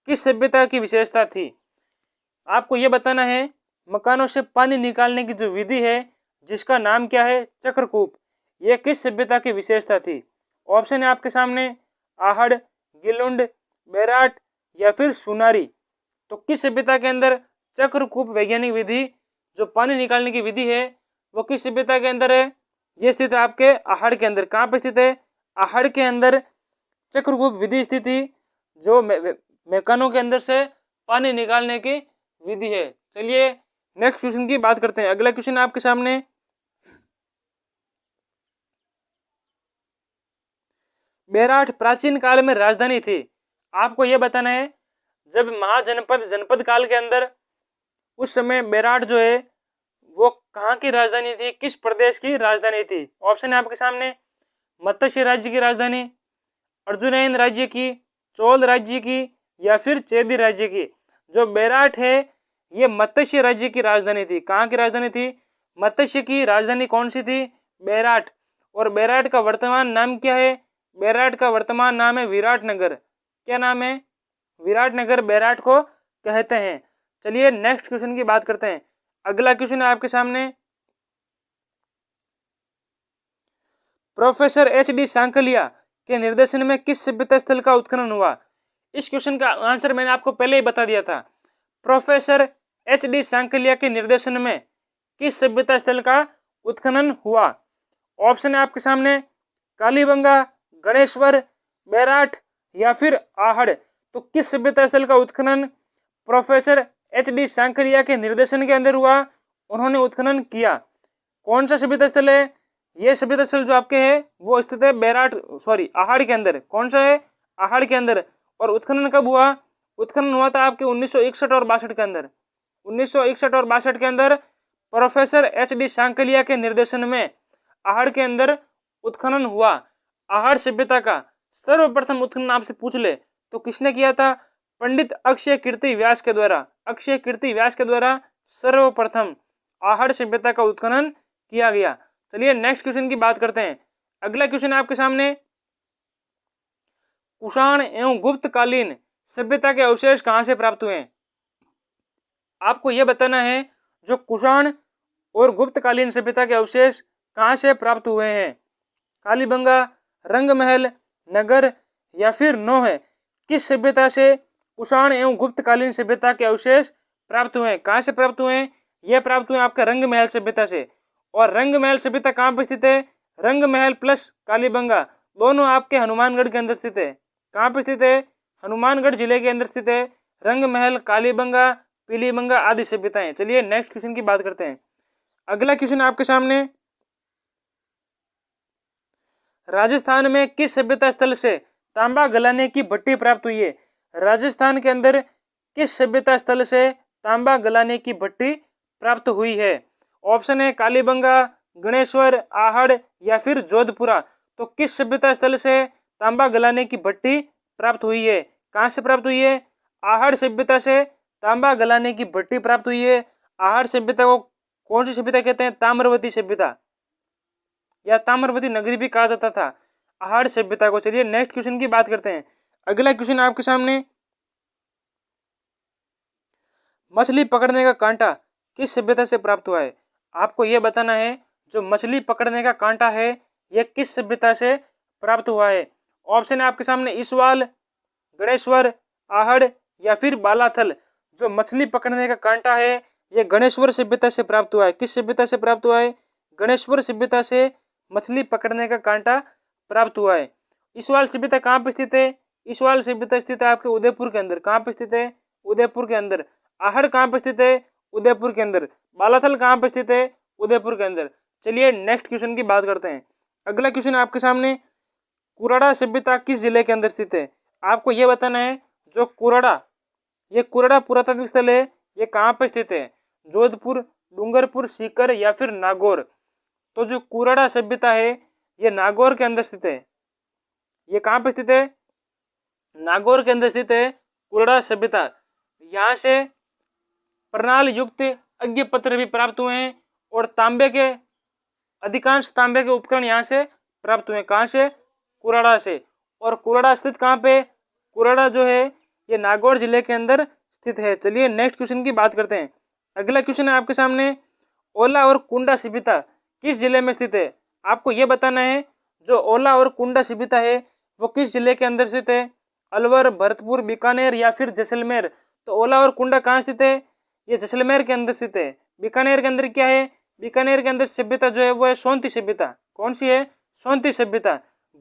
किस सभ्यता की विशेषता थी? आपको यह बताना है मकानों से पानी निकालने की जो विधि है जिसका नाम क्या है? चक्रकूप, यह किस सभ्यता की विशेषता थी? ऑप्शन है आपके सामने, आहड़, गिलुंड, बेराट या फिर सुनारी। तो किस सभ्यता के अंदर चक्रकूप वैज्ञानिक विधि जो पानी निकालने की विधि है वो किस सभ्यता के अंदर है? ये स्थित है आपके आहड़ के अंदर। कहाँ पे स्थित है? आहड़ के अंदर चक्रकूप विधि स्थित थी। जो मैकानों के अंदर से पानी निकालने की विधि है। चलिए नेक्स्ट क्वेश्चन की बात करते हैं। अगला क्वेश्चन आपके सामने, बेराट प्राचीन काल में राजधानी थी। आपको यह बताना है जब महाजनपद जनपद काल के अंदर उस समय बेराट जो है वो कहाँ की राजधानी थी, किस प्रदेश की राजधानी थी। ऑप्शन है आपके सामने, मत्स्य राज्य की राजधानी, अर्जुनयन राज्य की, चोल राज्य की, या फिर चेदी राज्य की। जो बेराट है ये मत्स्य राज्य की राजधानी थी। कहाँ की राजधानी थी? मत्स्य की राजधानी कौन सी थी? बेराट। और बेराट का वर्तमान नाम क्या है? बेराट का वर्तमान नाम है विराटनगर। क्या नाम है? विराटनगर बेराट को कहते हैं। चलिए नेक्स्ट क्वेश्चन की बात करते हैं। अगला क्वेश्चन है आपके सामने, प्रोफेसर एच.डी. सांकलिया के निर्देशन में किस सभ्यता स्थल का उत्खनन हुआ? इस क्वेश्चन का आंसर मैंने आपको पहले ही बता दिया था। Professor HD. सांकलिया के निर्देशन में किस सभ्यता स्थल का उत्खनन हुआ? ऑप्शन है आपके सामने, कालीबंगा, गणेश्वर, बेराट, या फिर आहड़। तो किस सभ्यता स्थल का उत्खनन प्रोफेसर एच.डी. सांकलिया के निर्देशन के अंदर हुआ? उन्होंने उत्खनन किया। कौन सा सभ्यता स्थल है? यह सभ्यता स्थल जो आपके है वो स्थित है आहड़ के अंदर। कौन सा है? आहड़ के अंदर। और उत्खनन कब हुआ? उत्खनन हुआ था आपके 1961 और 62 के अंदर। 1961 और 62 के अंदर प्रोफेसर एच.डी. सांकलिया के निर्देशन में आहड़ के अंदर उत्खनन हुआ। आहड़ सभ्यता का सर्वप्रथम उत्खनन आपसे पूछ ले तो किसने किया था? पंडित अक्षय कीर्ति व्यास के द्वारा। अक्षय कीर्ति व्यास के द्वारा सर्वप्रथम आहड़ सभ्यता का उत्खनन किया गया। चलिए नेक्स्ट क्वेश्चन की बात करते हैं। अगला क्वेश्चन आपके सामने, कुषाण एवं गुप्तकालीन सभ्यता के अवशेष कहां से प्राप्त हुए हैं? आपको यह बताना है जो कुषाण और गुप्तकालीन सभ्यता के अवशेष कहां से प्राप्त हुए हैं। कालीबंगा, रंगमहल, नगर, या फिर नौह। किस सभ्यता से कुषाण एवं गुप्तकालीन सभ्यता के अवशेष प्राप्त हुए हैं? कहां से प्राप्त हुए हैं? यह प्राप्त हुए आपका रंगमहल सभ्यता से। और रंगमहल सभ्यता कहां पर स्थित है? रंगमहल प्लस कालीबंगा दोनों आपके हनुमानगढ़ के अंदर स्थित है। कहां पर स्थित है? हनुमानगढ़ जिले के अंदर स्थित है रंगमहल, कालीबंगा, पीलीबंगा आदि सभ्यताएं। चलिए नेक्स्ट क्वेश्चन की बात करते हैं। अगला क्वेश्चन आपके सामने, राजस्थान में किस सभ्यता स्थल से तांबा गलाने की भट्टी प्राप्त हुई है? राजस्थान के अंदर किस सभ्यता स्थल से तांबा गलाने की भट्टी प्राप्त हुई है? ऑप्शन है कालीबंगा, गणेश्वर, आहड़, या फिर जोधपुरा। तो किस सभ्यता स्थल से तांबा गलाने की भट्टी प्राप्त हुई है? कहां से प्राप्त हुई है? आहड़ सभ्यता से तांबा गलाने की भट्टी प्राप्त हुई है। आहड़ सभ्यता को कौन सी सभ्यता कहते हैं? ताम्रवती सभ्यता या ताम्रवती नगरी भी कहा जाता था आहड़ सभ्यता को। चलिए नेक्स्ट क्वेश्चन की बात करते हैं। अगला क्वेश्चन आपके सामने, मछली पकड़ने का कांटा किस सभ्यता से प्राप्त हुआ है? आपको यह बताना है जो मछली पकड़ने का कांटा है यह किस सभ्यता से प्राप्त हुआ है। ऑप्शन है आपके सामने, ईसवाल, गणेश्वर, आहड़, या फिर बालाथल। जो मछली पकड़ने का कांटा है यह गणेश्वर सभ्यता से प्राप्त हुआ है। किस सभ्यता से प्राप्त हुआ है? गणेश्वर सभ्यता से मछली पकड़ने का कांटा प्राप्त हुआ है। ईसवाल सभ्यता कहाँ पर स्थित है? ईसवाल सभ्यता स्थित है आपके उदयपुर के अंदर। कहाँ पर स्थित है? उदयपुर के अंदर। आहड़ कहाँ पर स्थित है? उदयपुर के अंदर। बालाथल कहाँ पर स्थित है? उदयपुर के अंदर। चलिए नेक्स्ट क्वेश्चन की बात करते हैं। अगला क्वेश्चन आपके सामने, कुराड़ा सभ्यता किस जिले के अंदर स्थित है? आपको यह बताना है जो कुराड़ा पुरातात्विक स्थल है ये कहाँ पर स्थित है? जोधपुर, डूंगरपुर, सीकर, या फिर नागौर। तो जो कुराड़ा सभ्यता है ये नागौर के अंदर स्थित है। ये कहाँ पर स्थित है? नागौर के अंदर स्थित है कुराड़ा सभ्यता। यहाँ से प्रणाल युक्त अज्ञ पत्र भी प्राप्त हुए हैं और अधिकांश तांबे के उपकरण यहाँ से प्राप्त हुए। कहाँ से? कुराड़ा से। और कुराड़ा स्थित कहाँ पे? कुराड़ा जो है ये नागौर जिले के अंदर स्थित है। चलिए नेक्स्ट क्वेश्चन की बात करते हैं। अगला क्वेश्चन है आपके सामने, ओला और कुंडा सभ्यता किस जिले में स्थित है? आपको यह बताना है जो ओला और कुंडा सभ्यता है वो किस जिले के अंदर स्थित है? अलवर, भरतपुर, बीकानेर, या फिर जैसलमेर। तो ओला और कुंडा कहाँ स्थित है? ये जैसलमेर के अंदर स्थित है। बीकानेर के अंदर क्या है? बीकानेर के अंदर सभ्यता जो है वो है सोंती सभ्यता। कौन सी है? सोंती सभ्यता।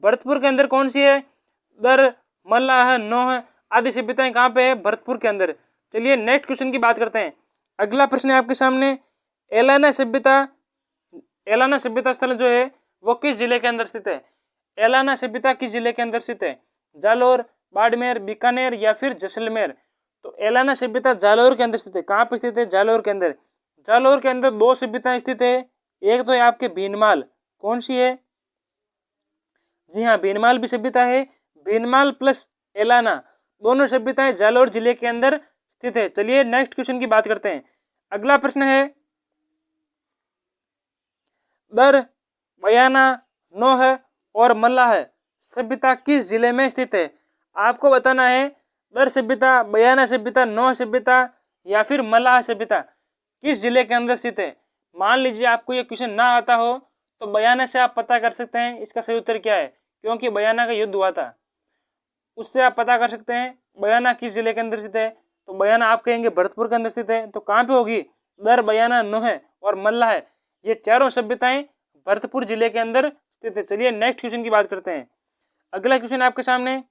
भरतपुर के अंदर कौन सी है? दर, मल्लाह, नोह आदि सभ्यताएं कहाँ पे है? भरतपुर के अंदर। चलिए नेक्स्ट क्वेश्चन की बात करते हैं। अगला प्रश्न है आपके सामने, एलाना सभ्यता, एलाना सभ्यता स्थल जो है वो किस जिले के अंदर स्थित है? एलाना सभ्यता किस जिले के अंदर स्थित है? जालोर, बाड़मेर, बीकानेर या फिर जैसलमेर? तो एलाना सभ्यता जालोर के अंदर स्थित है। कहाँ पे स्थित है? जालोर के अंदर। जालोर के अंदर दो सभ्यताएं स्थित है, एक तो है आपके भीनमाल, कौन सी है? जी हाँ, भीनमाल भी सभ्यता है। भीनमाल प्लस एलाना दोनों सभ्यताएं जालोर जिले के अंदर स्थित है। चलिए नेक्स्ट क्वेश्चन की बात करते हैं। अगला प्रश्न है, दर, बयाना, नोह और मल्लाह सभ्यता किस जिले में स्थित है? आपको बताना है दर सभ्यता, बयाना सभ्यता, नोह सभ्यता या फिर मल्लाह सभ्यता किस जिले के अंदर स्थित है। मान लीजिए आपको ये क्वेश्चन ना आता हो तो बयाना से आप पता कर सकते हैं इसका सही उत्तर क्या है, क्योंकि बयाना का युद्ध हुआ था, उससे आप पता कर सकते हैं बयाना किस जिले के अंदर स्थित है। तो बयाना आप कहेंगे भरतपुर के अंदर स्थित है, तो कहाँ पे होगी? दर, बयाना, नोह और मल्लाह ये चारों सभ्यताएं भरतपुर जिले के अंदर स्थित है। चलिए नेक्स्ट क्वेश्चन की बात करते हैं। अगला क्वेश्चन आपके सामने,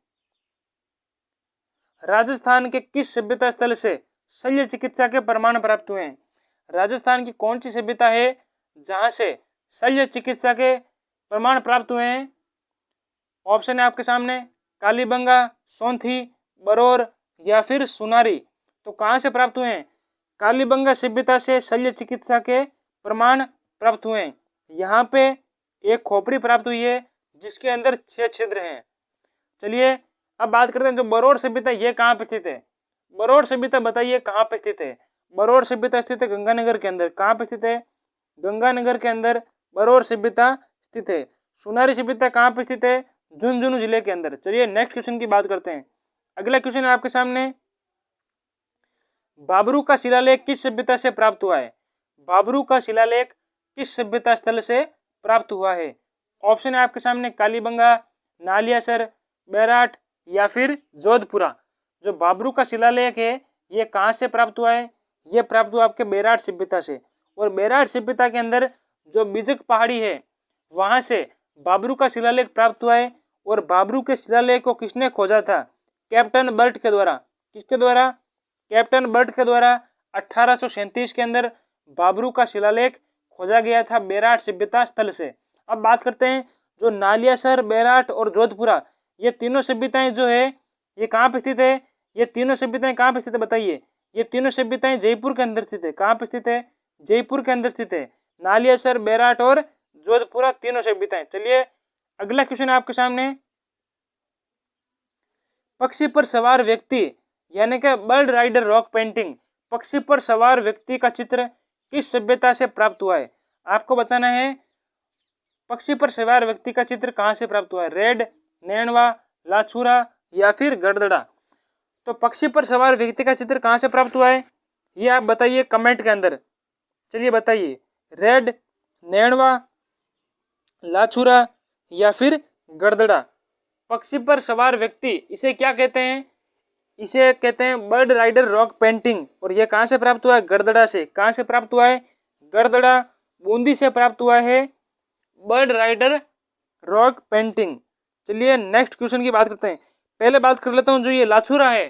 राजस्थान के किस सभ्यता स्थल से शल्य चिकित्सा के प्रमाण प्राप्त हुए हैं? राजस्थान की कौन सी सभ्यता है जहां से शल्य चिकित्सा के प्रमाण प्राप्त हुए हैं? ऑप्शन है आपके सामने, कालीबंगा, सोंथी, बरौर या फिर सुनारी। तो कहां से प्राप्त हुए हैं? कालीबंगा सभ्यता से शल्य चिकित्सा के प्रमाण प्राप्त हुए हैं। यहाँ पे एक खोपड़ी प्राप्त हुई है जिसके अंदर 6 छिद्र हैं। चलिए अब बात करते हैं जो बरौर सभ्यता, ये कहाँ पे स्थित है? बरौर सभ्यता बताइए कहाँ पे स्थित है? बरौर सभ्यता स्थित है गंगानगर के अंदर। कहाँ पे स्थित है? गंगानगर के अंदर बरौर सभ्यता स्थित है। सुनारी सभ्यता कहाँ पे स्थित है? झुंझुनू जिले के अंदर। चलिए नेक्स्ट क्वेश्चन की बात करते हैं। अगला क्वेश्चन है आपके सामने, बाबरू का शिलालेख किस सभ्यता से प्राप्त हुआ है? बाबरू का शिलालेख किस सभ्यता स्थल से प्राप्त हुआ है? ऑप्शन है आपके सामने, कालीबंगा, नालियासर, बैराट या फिर जोधपुरा। जो बाबरू का शिलालेख है ये कहाँ से प्राप्त हुआ है? ये प्राप्त हुआ आपके बैराट सभ्यता से। और बैराट सभ्यता के अंदर जो बिजक पहाड़ी है वहां से बाबरू का शिलालेख प्राप्त हुआ है। और बाबरू के शिलालेख को किसने खोजा था? कैप्टन बर्ट के द्वारा। किसके द्वारा? कैप्टन बर्ट के द्वारा 1837 के अंदर बाबरू का शिलालेख खोजा गया था बैराट सभ्यता स्थल से। अब बात करते हैं जो नालियासर, बैराट और जोधपुरा ये तीनों सभ्यताएं जो है ये कहाँ पे स्थित है? ये तीनों सभ्यताएं कहाँ पे स्थित है बताइए? ये तीनों सभ्यताएं जयपुर के अंदर स्थित है। कहाँ पे स्थित है? जयपुर के अंदर स्थित है। नालियासर, बैराट और जोधपुरा तीनों सभ्यताएं। चलिए अगला क्वेश्चन आपके सामने, पक्षी पर सवार व्यक्ति यानी कि बर्ड राइडर रॉक पेंटिंग, पक्षी पर सवार व्यक्ति का चित्र किस सभ्यता से प्राप्त हुआ है? आपको बताना है पक्षी पर सवार व्यक्ति का चित्र कहां से प्राप्त हुआ है? रेड, नैनवा, लाछुरा या फिर गड़दड़ा। तो पक्षी पर सवार व्यक्ति का चित्र कहां से प्राप्त हुआ है ये आप बताइए कमेंट के अंदर। चलिए बताइए, रेड, नैनवा, लाछुरा या फिर गड़दड़ा। पक्षी पर सवार व्यक्ति इसे क्या कहते हैं? इसे कहते हैं बर्ड राइडर रॉक पेंटिंग। और यह कहां से प्राप्त हुआ है? गड़दड़ा से। कहां से प्राप्त हुआ है? गड़दड़ा, बूंदी से प्राप्त हुआ है बर्ड राइडर रॉक पेंटिंग। चलिए नेक्स्ट क्वेश्चन की बात करते हैं। पहले बात कर लेता हूं जो ये लाछुरा है,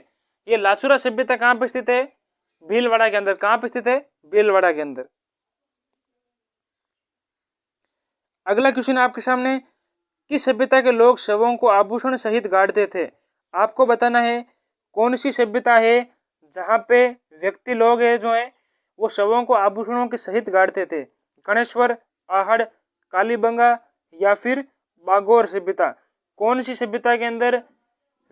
ये लाछुरा सभ्यता कहां पे स्थित है? भीलवाड़ा के अंदर। कहां पे स्थित है? भीलवाड़ा के अंदर। अगला क्वेश्चन आपके सामने, किस सभ्यता के लोग शवों को आभूषण सहित गाड़ते थे? आपको बताना है कौन सी सभ्यता है जहां पे व्यक्ति लोग है जो है वो शवों को आभूषणों के सहित गाड़ते थे? गणेश्वर, आहड़, कालीबंगा या फिर बागोर सभ्यता। कौन सी सभ्यता के अंदर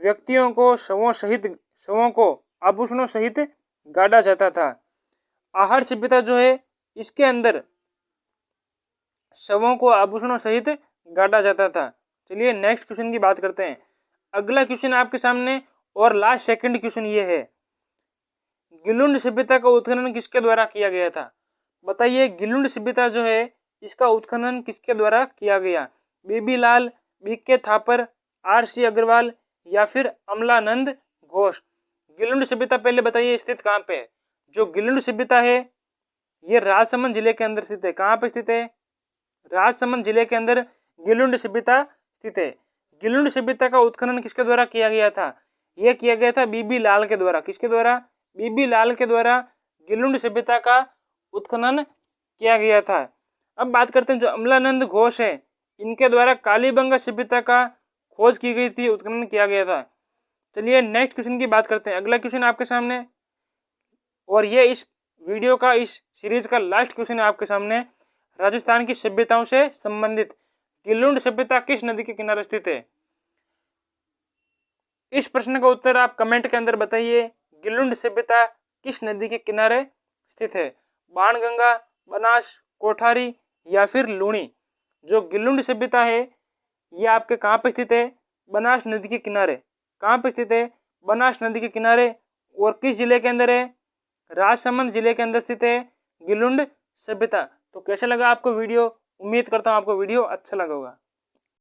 व्यक्तियों को शवों को आभूषणों सहित गाड़ा जाता था? आहड़ सभ्यता जो है इसके अंदर शवों को आभूषणों सहित गाड़ा जाता था। चलिए नेक्स्ट क्वेश्चन की बात करते हैं। अगला क्वेश्चन आपके सामने और लास्ट सेकंड क्वेश्चन ये है, गिलुंड सभ्यता का उत्खनन किसके द्वारा किया गया था? बताइए गिलुंड सभ्यता जो है इसका उत्खनन किसके द्वारा किया गया? बीबी लाल, बीके थापर, आर.सी. अग्रवाल या फिर अमलानंद घोष। गिलुंड सभ्यता पहले बताइए स्थित कहाँ पे है? जो गिलुंड सभ्यता है ये राजसमंद जिले के अंदर स्थित है। कहाँ पे स्थित है? राजसमंद जिले के अंदर गिलुंड सभ्यता स्थित है। गिलुंड सभ्यता का उत्खनन किसके द्वारा किया गया था? यह किया गया था बीबी लाल के द्वारा। किसके द्वारा? बीबी लाल के द्वारा गिलुंड सभ्यता का उत्खनन किया गया था। अब बात करते हैं जो अमलानंद घोष है, इनके द्वारा कालीबंगा सभ्यता का खोज की गई थी, उत्खनन किया गया था। चलिए नेक्स्ट क्वेश्चन की बात करते हैं। अगला क्वेश्चन आपके सामने, और ये इस वीडियो का, इस सीरीज का लास्ट क्वेश्चन है आपके सामने। राजस्थान की सभ्यताओं से संबंधित गिलुंड सभ्यता किस नदी के किनारे स्थित है? इस प्रश्न का उत्तर आप कमेंट के अंदर बताइए। गिलुंड सभ्यता किस नदी के किनारे स्थित है? बाणगंगा, बनास, कोठारी या फिर लूणी? जो गिलुंड सभ्यता है ये आपके कहाँ पे स्थित है? बनास नदी के किनारे। कहाँ पे स्थित है? बनास नदी के किनारे। और किस जिले के अंदर है? राजसमंद जिले के अंदर स्थित है गिलुंड सभ्यता। तो कैसा लगा आपको वीडियो? उम्मीद करता हूँ आपको वीडियो अच्छा लगा होगा।